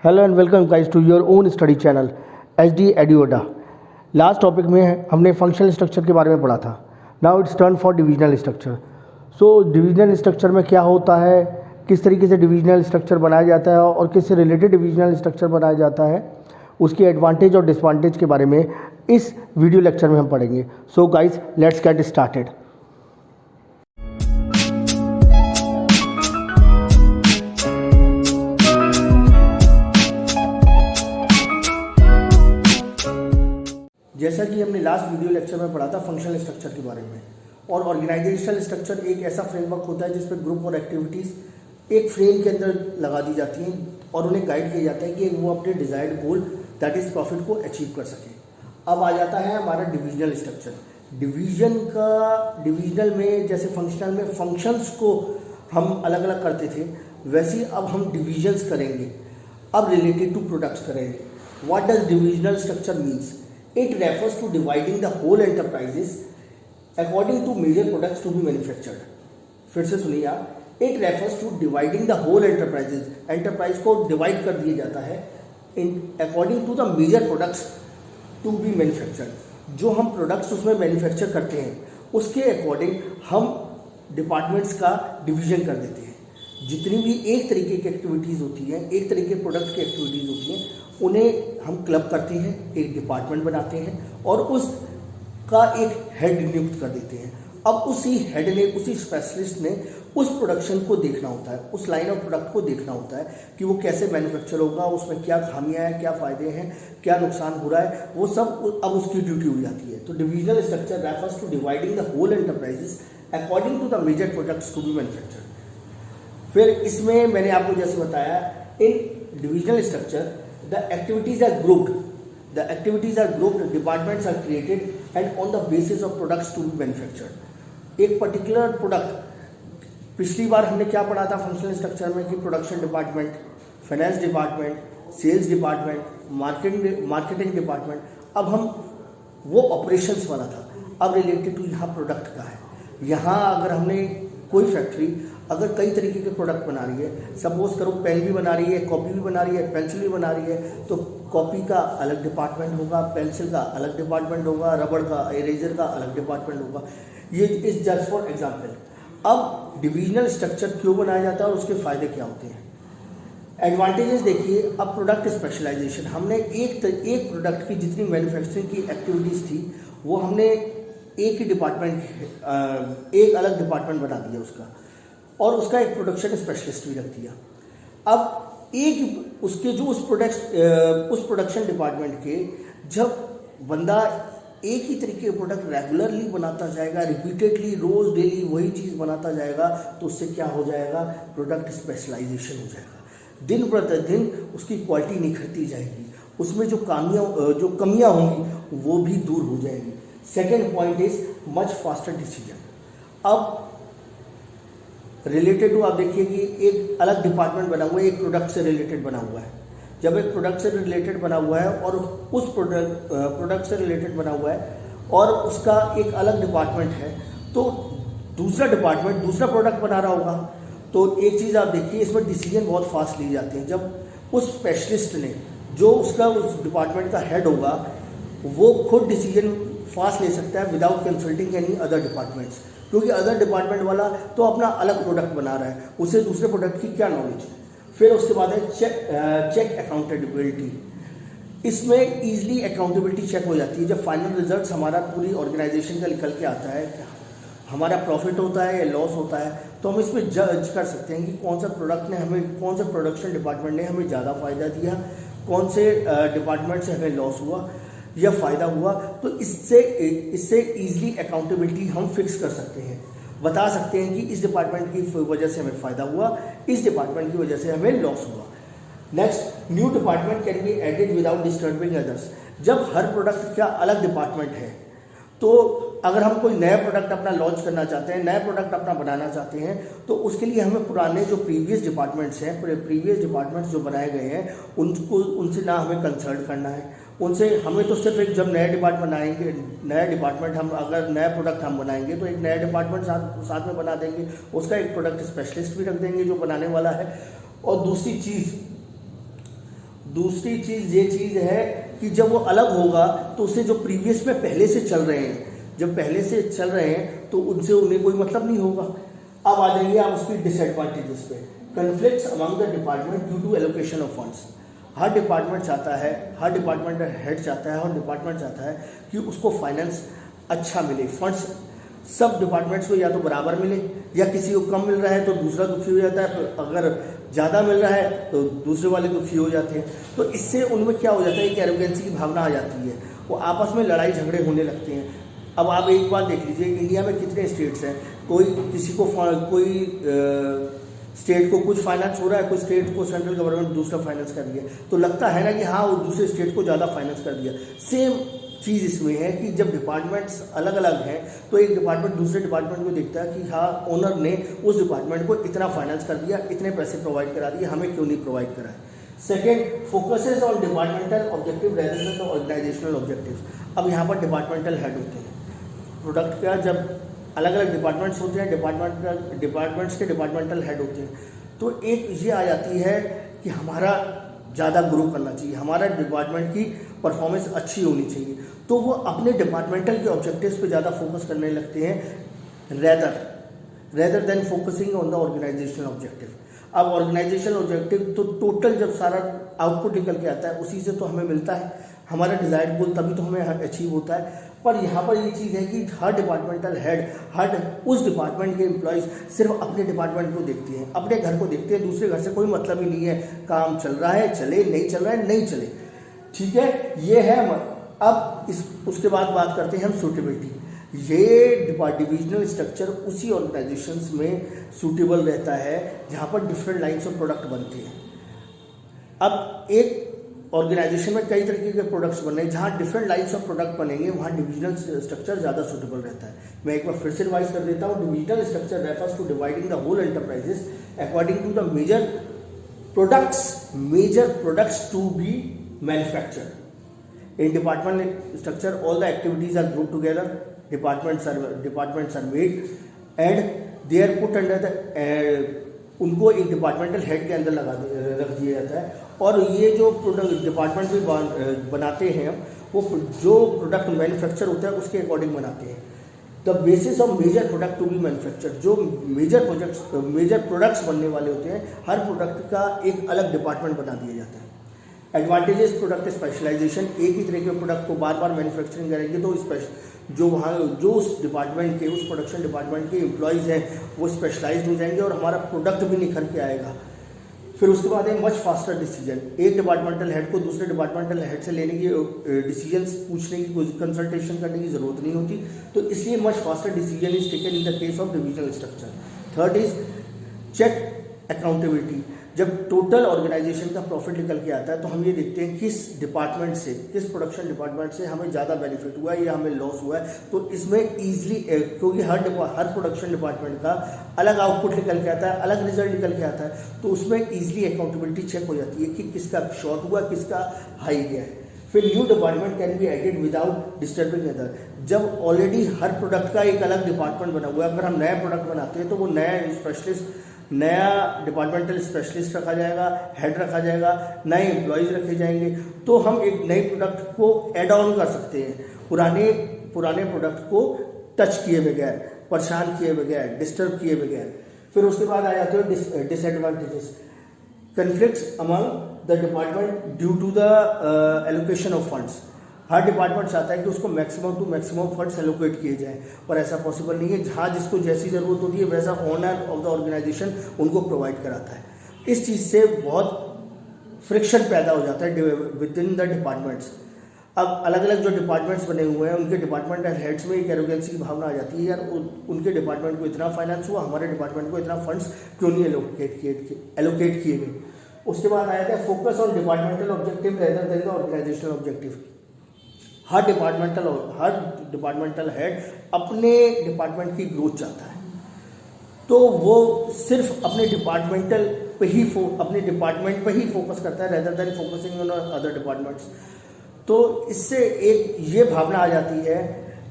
Hello and welcome guys to your own study channel HD एडुओडा। Last topic में हमने functional structure के बारे में पढ़ा था। Now it's turn for divisional structure. So divisional structure में क्या होता है, किस तरीके से डिविजनल स्ट्रक्चर बनाया जाता है और किससे रिलेटेड डिविजनल स्ट्रक्चर बनाया जाता है, उसके एडवांटेज और डिसवांटेज के बारे में इस वीडियो लेक्चर में हम पढ़ेंगे। So guys let's get started. जैसा कि हमने लास्ट वीडियो लेक्चर में पढ़ा था फंक्शनल स्ट्रक्चर के बारे में, और ऑर्गेनाइजेशनल स्ट्रक्चर एक ऐसा फ्रेमवर्क होता है जिसमें ग्रुप और एक्टिविटीज़ एक फ्रेम के अंदर लगा दी जाती हैं और उन्हें गाइड किया जाता है कि वो अपने desired goal that is profit को अचीव कर सके। अब आ जाता है हमारा डिविजनल स्ट्रक्चर। डिविजनल में जैसे फंक्शनल में फंक्शंस को हम अलग अलग करते थे, वैसे ही अब हम डिविजन्स करेंगे। अब रिलेटेड टू प्रोडक्ट्स करेंगे। What does divisional structure means? It refers to dividing the whole enterprises according to major products to be manufactured. फिर से सुनिए आप, It refers to dividing the whole enterprises. Enterprise को divide कर दिया जाता है according to the major products to be manufactured. जो हम प्रोडक्ट्स उसमें मैन्युफैक्चर करते हैं उसके अकॉर्डिंग हम डिपार्टमेंट्स का डिवीजन कर देते हैं। जितनी भी एक तरीके की एक्टिविटीज़ होती हैं, एक तरीके के प्रोडक्ट की एक्टिविटीज़ होती हैं, उन्हें हम क्लब करते हैं, एक डिपार्टमेंट बनाते हैं और उसका एक हेड नियुक्त कर देते हैं। अब उसी हेड ने, उसी स्पेशलिस्ट ने उस प्रोडक्शन को देखना होता है, उस लाइन ऑफ प्रोडक्ट को देखना होता है कि वो कैसे मैन्युफैक्चर होगा, उसमें क्या खामियां हैं, क्या फ़ायदे हैं, क्या नुकसान हो रहा है, वो सब अब उसकी ड्यूटी हो जाती है। तो divisional structure refers to dividing the whole enterprises according to the major products to be manufactured. फिर इसमें मैंने आपको जैसे बताया, in divisional structure the activities are grouped, departments are created and on the basis of products to be manufactured। एक particular product, पिछली बार हमने क्या पढ़ा था फंक्शनल स्ट्रक्चर में कि production department, finance department, sales department, marketing department. अब हम वो ऑपरेशंस वाला था। अब रिलेटेड टू यहाँ प्रोडक्ट का है। यहाँ अगर हमने कोई फैक्ट्री अगर कई तरीके के प्रोडक्ट बना रही है, सपोज करो पेन भी बना रही है, कॉपी भी बना रही है, पेंसिल भी बना रही है, तो कॉपी का अलग डिपार्टमेंट होगा, पेंसिल का अलग डिपार्टमेंट होगा, रबड़ का, इरेजर का अलग डिपार्टमेंट होगा। ये इज जस्ट फॉर एग्जाम्पल। अब डिविजनल स्ट्रक्चर क्यों बनाया जाता है और उसके फायदे क्या होते हैं? एडवांटेजेस देखिए। अब प्रोडक्ट स्पेशलाइजेशन, हमने एक प्रोडक्ट की जितनी मैन्युफैक्चरिंग की एक्टिविटीज़ थी वो हमने एक ही डिपार्टमेंट, एक अलग डिपार्टमेंट बना दिया उसका, और उसका एक प्रोडक्शन स्पेशलिस्ट भी रख दिया। अब एक उसके जो उस प्रोडक्शन डिपार्टमेंट के जब बंदा एक ही तरीके के प्रोडक्ट रेगुलरली बनाता जाएगा, रिपीटेडली रोज डेली वही चीज़ बनाता जाएगा, तो उससे क्या हो जाएगा? प्रोडक्ट स्पेशलाइजेशन हो जाएगा। दिन प्रतिदिन उसकी क्वालिटी निखरती जाएगी, उसमें जो कमियां होंगी वो भी दूर हो जाएंगी। Second point is much faster decision. अब रिलेटेड टू आप देखिए कि एक अलग डिपार्टमेंट बना हुआ है, एक प्रोडक्ट से रिलेटेड बना हुआ है। जब एक प्रोडक्ट से रिलेटेड बना हुआ है और उस प्रोडक्ट से रिलेटेड बना हुआ है और उसका एक अलग डिपार्टमेंट है, तो दूसरा डिपार्टमेंट दूसरा प्रोडक्ट बना रहा होगा। तो एक चीज़ आप देखिए, इसमें डिसीजन बहुत फास्ट ली जाती है। जब उस स्पेशलिस्ट ने, जो उसका उस डिपार्टमेंट का हेड होगा, वो खुद डिसीजन फास्ट ले सकता है without consulting any other departments, क्योंकि अदर डिपार्टमेंट वाला तो अपना अलग प्रोडक्ट बना रहा है, उसे दूसरे प्रोडक्ट की क्या नॉलेज। फिर उसके बाद है चेक अकाउंटेबिलिटी। इसमें ईजिली अकाउंटेबिलिटी चेक हो जाती है। जब फाइनल रिजल्ट हमारा पूरी ऑर्गेनाइजेशन का निकल के आता है, हमारा प्रॉफिट होता है या लॉस होता है, तो हम इसमें जज कर सकते हैं कि कौन सा प्रोडक्ट ने हमें, कौन सा प्रोडक्शन डिपार्टमेंट ने हमें ज़्यादा फ़ायदा दिया, कौन से डिपार्टमेंट से हमें लॉस हुआ या फ़ायदा हुआ। तो इससे ईजिली अकाउंटेबिलिटी हम फिक्स कर सकते हैं, बता सकते हैं कि इस डिपार्टमेंट की वजह से हमें फ़ायदा हुआ, इस डिपार्टमेंट की वजह से हमें लॉस हुआ। Next, new department can be added without disturbing others. जब हर प्रोडक्ट का अलग डिपार्टमेंट है, तो अगर हम कोई नया प्रोडक्ट अपना लॉन्च करना चाहते हैं, नया प्रोडक्ट अपना बनाना चाहते हैं, तो उसके लिए हमें पुराने जो प्रीवियस डिपार्टमेंट्स जो बनाए गए हैं उनसे ना हमें कंसल्ट करना है। उनसे हमें तो सिर्फ एक, जब नया डिपार्टमेंट हम अगर नया प्रोडक्ट हम बनाएंगे तो एक नया डिपार्टमेंट साथ में बना देंगे, उसका एक प्रोडक्ट स्पेशलिस्ट भी रख देंगे जो बनाने वाला है। और दूसरी चीज़, दूसरी चीज़ ये चीज़ है कि जब वो अलग होगा तो उससे जो प्रीवियस में पहले से चल रहे हैं, जब पहले से चल रहे हैं तो उनसे उन्हें कोई मतलब नहीं होगा। अब आ जाइए आप उसकी डिसएडवांटेजेस पे। Conflicts among the department due to allocation of funds. हर डिपार्टमेंट चाहता है, हर डिपार्टमेंट हेड चाहता है, हर डिपार्टमेंट चाहता है कि उसको फाइनेंस अच्छा मिले, फंड्स सब डिपार्टमेंट्स को या तो बराबर मिले, या किसी को कम मिल रहा है तो दूसरा दुखी हो जाता है, अगर ज़्यादा मिल रहा है तो दूसरे वाले दुखी हो जाते हैं। तो इससे उनमें क्या हो जाता है कि एरोगेंसी की भावना आ जाती है, वो आपस में लड़ाई झगड़े होने लगते हैं। अब आप एक बात देख लीजिए, इंडिया में कितने स्टेट्स हैं, कोई किसी को कोई स्टेट को कुछ फाइनेंस हो रहा है, कोई स्टेट को सेंट्रल गवर्नमेंट दूसरा फाइनेंस कर रही है, तो लगता है ना कि हाँ वो दूसरे स्टेट को ज़्यादा फाइनेंस कर दिया। सेम चीज़ इसमें है कि जब डिपार्टमेंट्स अलग अलग हैं तो एक डिपार्टमेंट दूसरे डिपार्टमेंट को देखता है कि हाँ ओनर ने उस डिपार्टमेंट को इतना फाइनेंस कर दिया, इतने पैसे प्रोवाइड करा दिए, हमें क्यों नहीं प्रोवाइड कराए। Second, focuses on departmental objective rather than the organizational objective. अब यहाँ पर डिपार्टमेंटल हेड होते हैं प्रोडक्ट का, जब अलग अलग डिपार्टमेंट्स होते हैं, डिपार्टमेंट्स के डिपार्टमेंटल हेड होते हैं, तो एक ये आ जाती है कि हमारा ज़्यादा ग्रो करना चाहिए, हमारा डिपार्टमेंट की परफॉर्मेंस अच्छी होनी चाहिए, तो वो अपने डिपार्टमेंटल के ऑब्जेक्टिव्स पे ज़्यादा फोकस करने लगते हैं rather than focusing on the organizational objective. अब ऑर्गेनाइजेशनल ऑब्जेक्टिव तो टोटल जब सारा आउटपुट निकल के आता है उसी से तो हमें मिलता है, हमारा डिजायर्ड गोल तभी तो हमें अचीव होता है। पर यहाँ पर ये चीज़ है कि हर डिपार्टमेंटल हेड उस डिपार्टमेंट के एम्प्लॉयज़ सिर्फ अपने डिपार्टमेंट को देखते हैं, अपने घर को देखते हैं, दूसरे घर से कोई मतलब ही नहीं है, काम चल रहा है चले, नहीं चल रहा है नहीं चले, ठीक है, ये है। अब उसके बाद बात करते हैं हम सूटेबिलिटी। ये डिविजनल स्ट्रक्चर उसी ऑर्गेनाइजेशंस में सूटेबल रहता है जहाँ पर डिफरेंट लाइन्स ऑफ प्रोडक्ट बनते हैं। अब एक ऑर्गेनाइजेशन में कई तरीके के प्रोडक्ट्स बन रहे हैं, जहाँ डिफरेंट लाइन्स ऑफ प्रोडक्ट बनेंगे वहाँ डिविजनल स्ट्रक्चर ज़्यादा सूटेबल रहता है। मैं एक बार फिर से रिवाइज कर देता हूँ। Divisional structure refers to dividing the whole enterprises according to the major products to be manufactured. In department structure, all the activities are grouped together. Departments are made and they are put under the उनको एक departmental head के अंदर रख दिया जाता है। और ये जो प्रोडक्ट डिपार्टमेंट भी बनाते हैं वो जो प्रोडक्ट मैन्युफैक्चर होता है उसके अकॉर्डिंग बनाते हैं। The basis of major product to be manufacture, जो मेजर प्रोडक्ट्स बनने वाले होते हैं, हर प्रोडक्ट का एक अलग डिपार्टमेंट बना दिया जाता है। एडवांटेजेस प्रोडक्ट स्पेशलाइजेशन, एक ही तरह के प्रोडक्ट को बार बार मैन्युफैक्चरिंग करेंगे तो जो उस डिपार्टमेंट के, उस प्रोडक्शन डिपार्टमेंट के एम्प्लॉयज़ हैं वो स्पेशलाइज्ड हो जाएंगे और हमारा प्रोडक्ट भी निखर के आएगा। फिर उसके बाद है मच फास्टर डिसीजन। एक डिपार्टमेंटल हेड को दूसरे डिपार्टमेंटल हेड से लेने की डिसीजंस पूछने की, कोई कंसल्टेशन करने की जरूरत नहीं होती, तो इसलिए much faster decision is taken in the case of divisional structure. Third is check accountability. जब टोटल ऑर्गेनाइजेशन का प्रॉफिट निकल के आता है तो हम ये देखते हैं किस डिपार्टमेंट से, किस प्रोडक्शन डिपार्टमेंट से हमें ज़्यादा बेनिफिट हुआ है या हमें लॉस हुआ है। तो इसमें ईजिली, क्योंकि हर प्रोडक्शन डिपार्टमेंट का अलग आउटपुट निकल के आता है, अलग रिजल्ट निकल के आता है, तो उसमें ईजिली अकाउंटेबिलिटी चेक हो जाती है कि किसका शॉर्ट हुआ, किसका हाई गया है। फिर new department can be added without disturbing other. जब ऑलरेडी हर प्रोडक्ट का एक अलग डिपार्टमेंट बना हुआ है, अगर हम नया प्रोडक्ट बनाते हैं तो वो नया डिपार्टमेंटल स्पेशलिस्ट रखा जाएगा, हेड रखा जाएगा, नए एम्प्लॉयज़ रखे जाएंगे, तो हम एक नए प्रोडक्ट को एड ऑन कर सकते हैं पुराने प्रोडक्ट को टच किए बगैर, परेशान किए बगैर, डिस्टर्ब किए बगैर। फिर उसके बाद आ जाते हैं disadvantages. Conflicts among the department due to the allocation of funds. हर डिपार्टमेंट चाहता है कि उसको maximum to maximum funds allocate किए जाएं, पर ऐसा पॉसिबल नहीं है। जहाँ जिसको जैसी ज़रूरत होती है वैसा ओनर ऑफ द ऑर्गेनाइजेशन उनको प्रोवाइड कराता है। इस चीज़ से बहुत फ्रिक्शन पैदा हो जाता है विद इन द डिपार्टमेंट्स। अब अलग अलग जो डिपार्टमेंट्स बने हुए हैं उनके डिपार्टमेंट हेड्स में एक एरोगेंसी की भावना आ जाती है, यार उनके डिपार्टमेंट को इतना फाइनेंस हुआ, हमारे डिपार्टमेंट को इतना फंड्स क्यों नहीं एलोकेट किए गए। उसके बाद आया था focus on departmental objective rather than the organizational objective. हर डिपार्टमेंटल हेड अपने डिपार्टमेंट की ग्रोथ चाहता है, तो वो सिर्फ अपने डिपार्टमेंट पे ही फोकस करता है rather than focusing on other departments. तो इससे एक ये भावना आ जाती है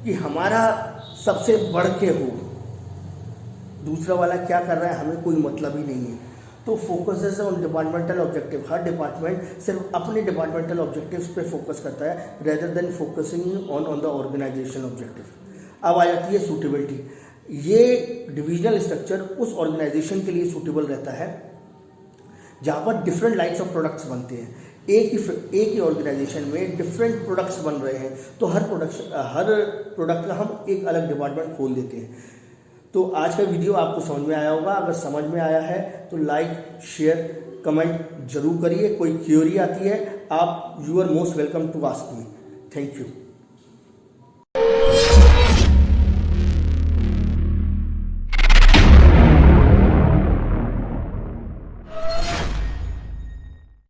कि हमारा सबसे बढ़ के हो, दूसरा वाला क्या कर रहा है हमें कोई मतलब ही नहीं है। तो फोकस ऑन डिपार्टमेंटल ऑब्जेक्टिव, हर डिपार्टमेंट सिर्फ अपने डिपार्टमेंटल ऑब्जेक्टिव्स पे फोकस करता है rather than focusing on the organization objective. अब आ जाती है सूटेबिलिटी। ये डिविजनल स्ट्रक्चर उस ऑर्गेनाइजेशन के लिए सूटेबल रहता है जहाँ पर डिफरेंट लाइन्स ऑफ प्रोडक्ट्स बनते हैं। एक ही ऑर्गेनाइजेशन में डिफरेंट प्रोडक्ट्स बन रहे हैं, तो हर प्रोडक्ट का हम एक अलग डिपार्टमेंट खोल देते हैं। तो आज का वीडियो आपको समझ में आया होगा। अगर समझ में आया है तो लाइक, शेयर, कमेंट जरूर करिए। कोई क्वेरी आती है आप, you are most welcome to ask me. Thank you.